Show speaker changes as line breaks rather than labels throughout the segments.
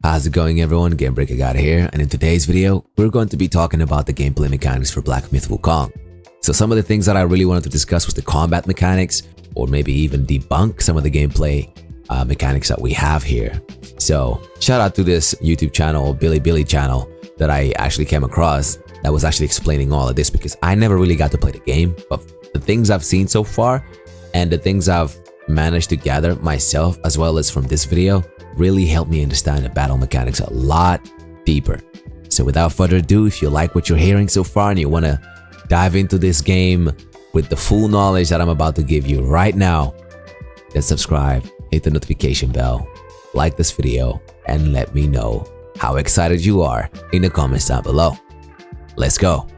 How's it going, everyone? Gamebreaker God here, and in today's video, we're going to be talking about the gameplay mechanics for Black Myth Wukong. So some of the things that I really wanted to discuss was the combat mechanics, or maybe even debunk some of the gameplay mechanics that we have here. So shout out to this YouTube channel, Billy channel, that I actually came across that was actually explaining all of this, because I never really got to play the game, but the things I've seen so far and the things I've managed to gather myself, as well as from this video, really helped me understand the battle mechanics a lot deeper. So without further ado, if you like what you're hearing so far and you want to dive into this game with the full knowledge that I'm about to give you right now, then subscribe, hit the notification bell, like this video, and let me know how excited you are in the comments down below. Let's go.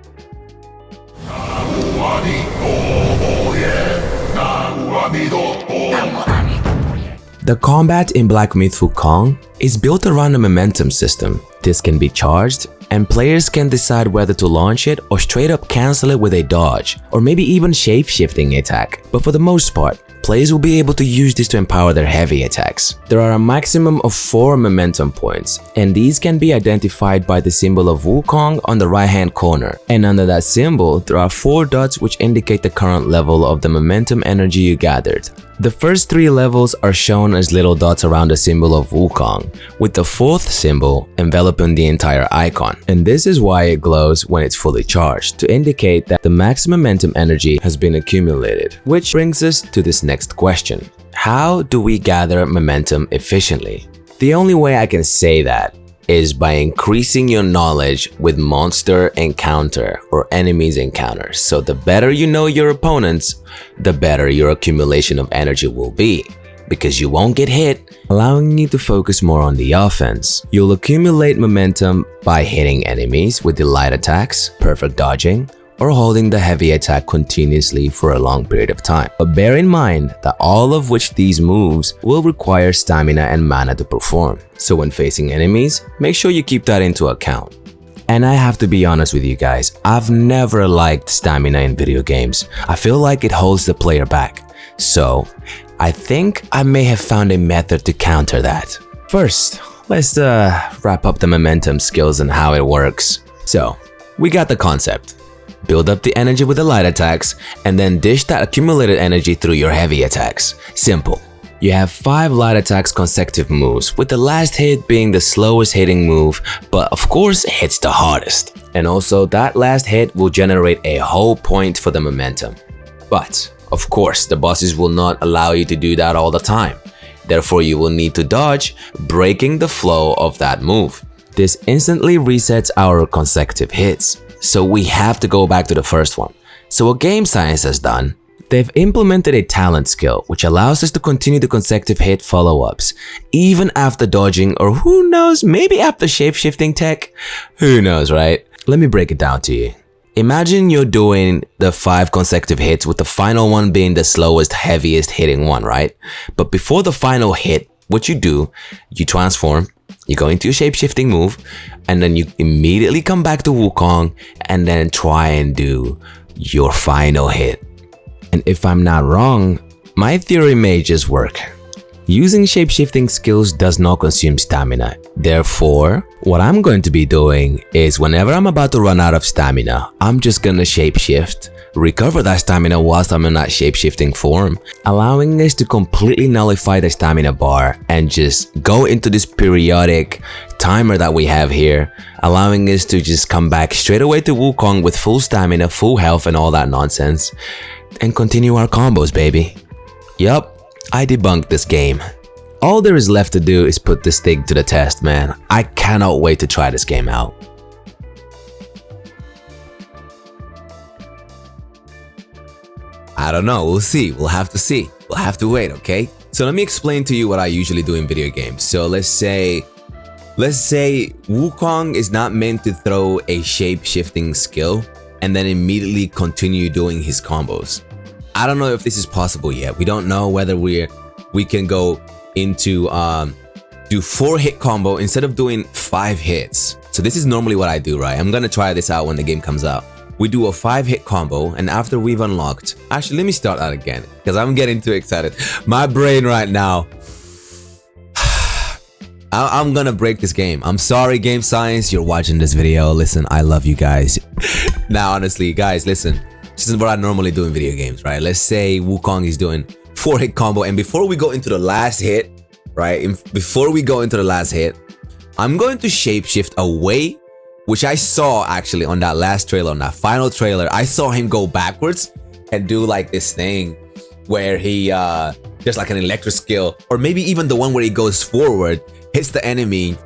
The combat in Black Myth Wukong is built around a momentum system. This can be charged, and players can decide whether to launch it or straight up cancel it with a dodge, or maybe even shape-shifting attack. But for the most part, players will be able to use this to empower their heavy attacks. There are a maximum of 4 momentum points, and these can be identified by the symbol of Wukong on the right-hand corner. And under that symbol, there are 4 dots which indicate the current level of the momentum energy you gathered. The first 3 levels are shown as little dots around the symbol of Wukong, with the 4th symbol enveloping the entire icon. And this is why it glows when it's fully charged, to indicate that the max momentum energy has been accumulated. Which brings us to this next question. How do we gather momentum efficiently? The only way I can say that is by increasing your knowledge with monster encounter or enemies encounters. So the better you know your opponents, the better your accumulation of energy will be, because you won't get hit, allowing you to focus more on the offense. You'll accumulate momentum by hitting enemies with the light attacks, perfect dodging, or holding the heavy attack continuously for a long period of time. But bear in mind that all of which these moves will require stamina and mana to perform. So when facing enemies, make sure you keep that into account. And I have to be honest with you guys, I've never liked stamina in video games. I feel like it holds the player back. So I think I may have found a method to counter that. First, let's wrap up the momentum skills and how it works. So we got the concept. Build up the energy with the light attacks, and then dish that accumulated energy through your heavy attacks. Simple. You have 5 light attacks consecutive moves, with the last hit being the slowest hitting move, but of course it hits the hardest. And also that last hit will generate a whole point for the momentum. But of course the bosses will not allow you to do that all the time. Therefore you will need to dodge, breaking the flow of that move. This instantly resets our consecutive hits. So we have to go back to the first one. So what Game Science has done, they've implemented a talent skill which allows us to continue the consecutive hit follow-ups even after dodging, or who knows, maybe after shape-shifting tech? Who knows, right? Let me break it down to you. Imagine you're doing the 5 consecutive hits, with the final one being the slowest, heaviest hitting one, right? But before the final hit, what you do, you transform, you go into your shape-shifting move, and then you immediately come back to Wukong and then try and do your final hit. And if I'm not wrong, my theory may just work. Using shape-shifting skills does not consume stamina. Therefore, what I'm going to be doing is whenever I'm about to run out of stamina, I'm just gonna shape-shift, recover that stamina whilst I'm in that shape-shifting form, allowing us to completely nullify the stamina bar and just go into this periodic timer that we have here, allowing us to just come back straight away to Wukong with full stamina, full health, and all that nonsense, and continue our combos, baby. Yup, I debunked this game. All there is left to do is put this thing to the test, man. I cannot wait to try this game out. I don't know, we'll see, we'll have to see. We'll have to wait, okay? So let me explain to you what I usually do in video games. So let's say Wukong is not meant to throw a shape-shifting skill and then immediately continue doing his combos. I don't know if this is possible yet. We don't know whether we can go into do 4-hit combo instead of doing 5 hits. So this is normally what I do, right? I'm gonna try this out when the game comes out. We do a 5-hit combo, and after we've unlocked, actually let me start that again because I'm getting too excited. My brain right now, I'm gonna break this game. I'm sorry, Game Science, you're watching this video. Listen, I love you guys. Now, honestly, guys, listen. This is what I normally do in video games, right? Let's say Wukong is doing 4-hit combo, and before we go into the last hit, right? Before we go into the last hit, I'm going to shapeshift away, which I saw actually on that last trailer, on that final trailer. I saw him go backwards and do like this thing where he there's like an electric skill, or maybe even the one where he goes forward, hits the enemy,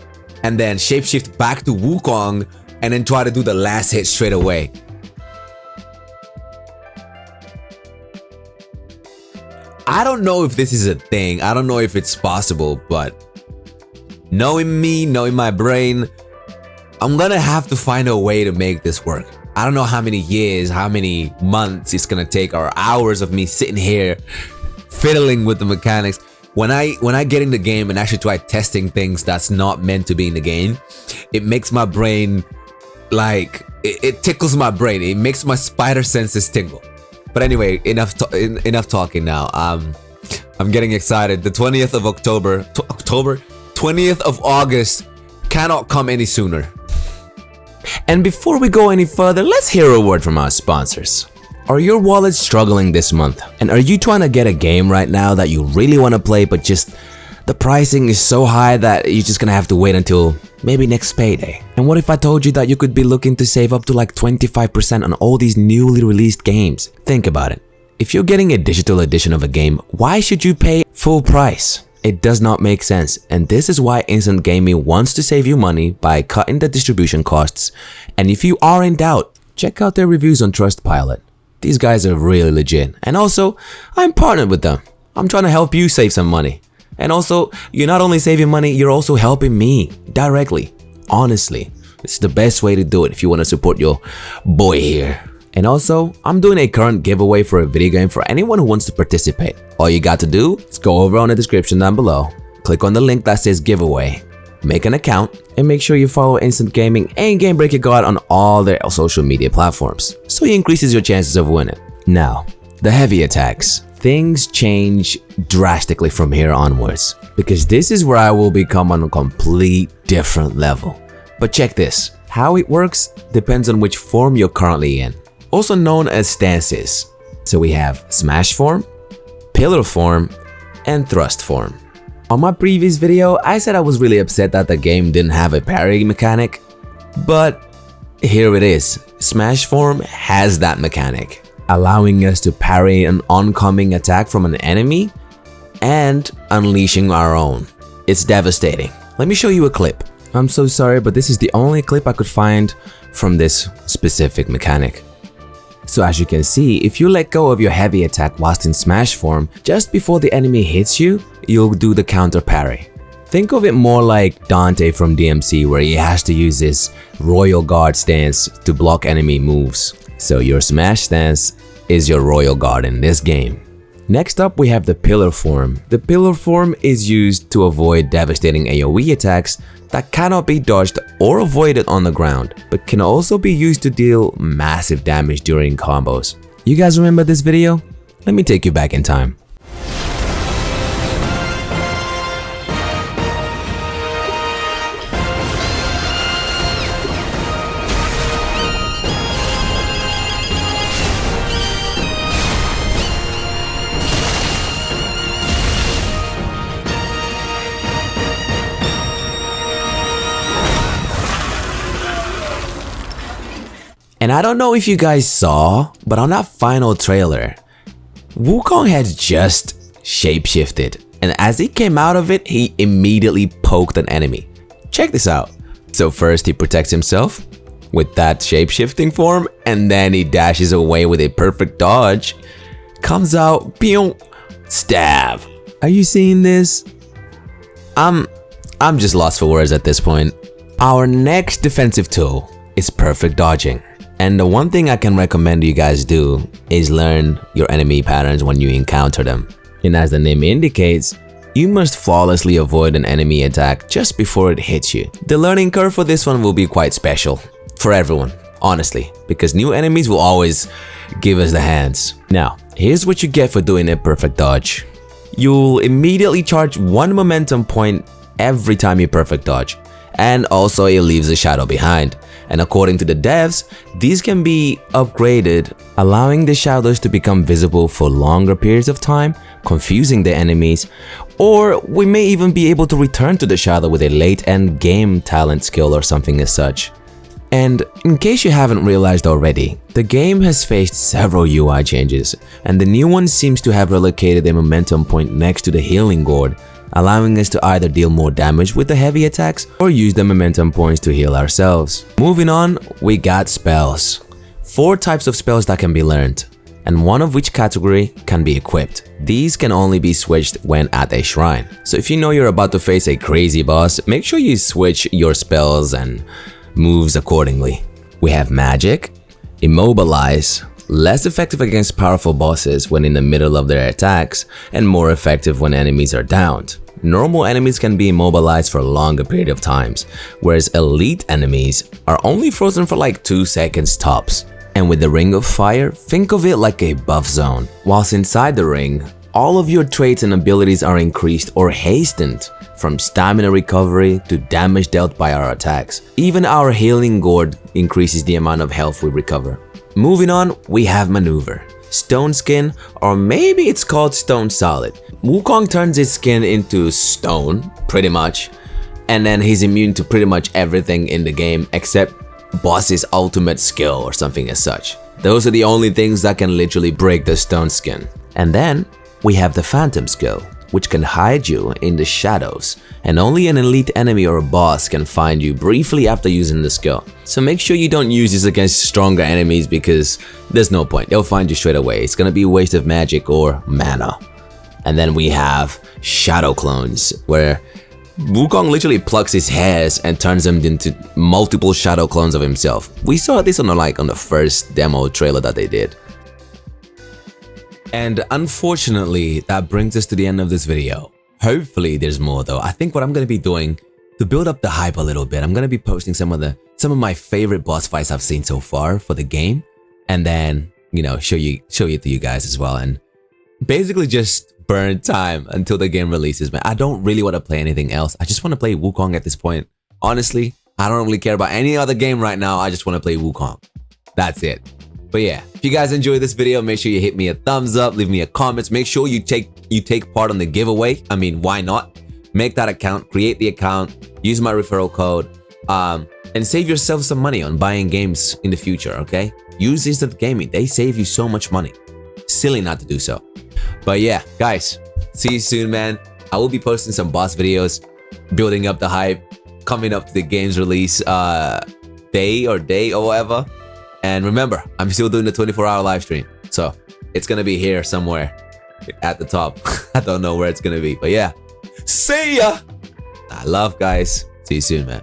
and then shapeshift back to Wukong, and then try to do the last hit straight away. I don't know if this is a thing. I don't know if it's possible, but knowing me, knowing my brain, I'm gonna have to find a way to make this work. I don't know how many years, how many months it's gonna take, or hours of me sitting here fiddling with the mechanics. When I get in the game and actually try testing things that's not meant to be in the game, it makes my brain like it tickles my brain. It makes my spider senses tingle. But anyway, enough talking now. I'm getting excited. The 20th of October, 20th of August cannot come any sooner. And before we go any further, let's hear a word from our sponsors. Are your wallets struggling this month? And are you trying to get a game right now that you really want to play, but just the pricing is so high that you're just gonna have to wait until maybe next payday? And what if I told you that you could be looking to save up to like 25% on all these newly released games? Think about it. If you're getting a digital edition of a game, why should you pay full price? It does not make sense, and this is why Instant Gaming wants to save you money by cutting the distribution costs. And if you are in doubt, check out their reviews on Trustpilot. These guys are really legit, and also, I'm partnered with them. I'm trying to help you save some money. And also, you're not only saving money, you're also helping me directly. Honestly, this is the best way to do it if you want to support your boy here. And also, I'm doing a current giveaway for a video game for anyone who wants to participate. All you got to do is go over on the description down below, click on the link that says giveaway, make an account, and make sure you follow Instant Gaming and Game Breaker God on all their social media platforms, so it increases your chances of winning. Now, the heavy attacks. Things change drastically from here onwards, because this is where I will become on a complete different level. But check this, how it works depends on which form you're currently in, also known as stances. So we have smash form, pillar form, and thrust form. On my previous video, I said I was really upset that the game didn't have a parry mechanic, but here it is. Smash form has that mechanic, allowing us to parry an oncoming attack from an enemy and unleashing our own. It's devastating. Let me show you a clip. I'm so sorry, but this is the only clip I could find from this specific mechanic. So as you can see, if you let go of your heavy attack whilst in smash form, just before the enemy hits you, you'll do the counter parry. Think of it more like Dante from DMC, where he has to use his Royal Guard stance to block enemy moves. So your smash stance is your Royal Guard in this game. Next up, we have the pillar form. The pillar form is used to avoid devastating AoE attacks that cannot be dodged or avoided on the ground, but can also be used to deal massive damage during combos. You guys remember this video? Let me take you back in time. And I don't know if you guys saw, but on that final trailer, Wukong had just shapeshifted, and as he came out of it, he immediately poked an enemy. Check this out. So first he protects himself with that shapeshifting form, and then he dashes away with a perfect dodge, comes out, pew, stab. Are you seeing this? I'm just lost for words at this point. Our next defensive tool is perfect dodging. And the one thing I can recommend you guys do is learn your enemy patterns when you encounter them. And as the name indicates, you must flawlessly avoid an enemy attack just before it hits you. The learning curve for this one will be quite special for everyone, honestly, because new enemies will always give us the hands. Now, here's what you get for doing a perfect dodge. You'll immediately charge one momentum point every time you perfect dodge. And also it leaves a shadow behind. And according to the devs, these can be upgraded, allowing the shadows to become visible for longer periods of time, confusing the enemies, or we may even be able to return to the shadow with a late-end game talent skill or something as such. And in case you haven't realized already, the game has faced several UI changes, and the new one seems to have relocated a momentum point next to the healing gourd, allowing us to either deal more damage with the heavy attacks or use the momentum points to heal ourselves. Moving on, we got spells. 4 types of spells that can be learned, and one of which category can be equipped. These can only be switched when at a shrine. So if you know you're about to face a crazy boss, make sure you switch your spells and moves accordingly. We have Magic, Immobilize, less effective against powerful bosses when in the middle of their attacks, and more effective when enemies are downed. Normal enemies can be immobilized for a longer period of times, whereas elite enemies are only frozen for like 2 seconds tops. And with the Ring of Fire, think of it like a buff zone. Whilst inside the ring, all of your traits and abilities are increased or hastened, from stamina recovery to damage dealt by our attacks. Even our healing gourd increases the amount of health we recover. Moving on, we have Maneuver, Stone Skin, or maybe it's called Stone Solid. Wukong turns his skin into stone, pretty much, and then he's immune to pretty much everything in the game except boss's ultimate skill or something as such. Those are the only things that can literally break the stone skin. And then we have the Phantom skill, which can hide you in the shadows, and only an elite enemy or a boss can find you briefly after using the skill. So make sure you don't use this against stronger enemies because there's no point, they'll find you straight away. It's gonna be a waste of magic or mana. And then we have Shadow Clones, where Wukong literally plucks his hairs and turns them into multiple shadow clones of himself. We saw this on the first demo trailer that they did. And unfortunately, that brings us to the end of this video. Hopefully there's more though. I think what I'm going to be doing to build up the hype a little bit, I'm going to be posting some of my favorite boss fights I've seen so far for the game, and then, you know, show you to you guys as well, and basically just burn time until the game releases, man. I don't really want to play anything else. I just want to play Wukong at this point. Honestly, I don't really care about any other game right now. I just want to play Wukong. That's it. But yeah, if you guys enjoyed this video, make sure you hit me a thumbs up, leave me a comment. Make sure you take part on the giveaway. I mean, why not? Make that account, create the account, use my referral code, and save yourself some money on buying games in the future, okay? Use Instant Gaming. They save you so much money. Silly not to do so. But yeah, guys, see you soon, man. I will be posting some boss videos, building up the hype, coming up to the game's release day or whatever. And remember, I'm still doing the 24-hour live stream, so it's gonna be here somewhere at the top. I don't know where it's gonna be, but yeah. See ya! I love, guys. See you soon, man.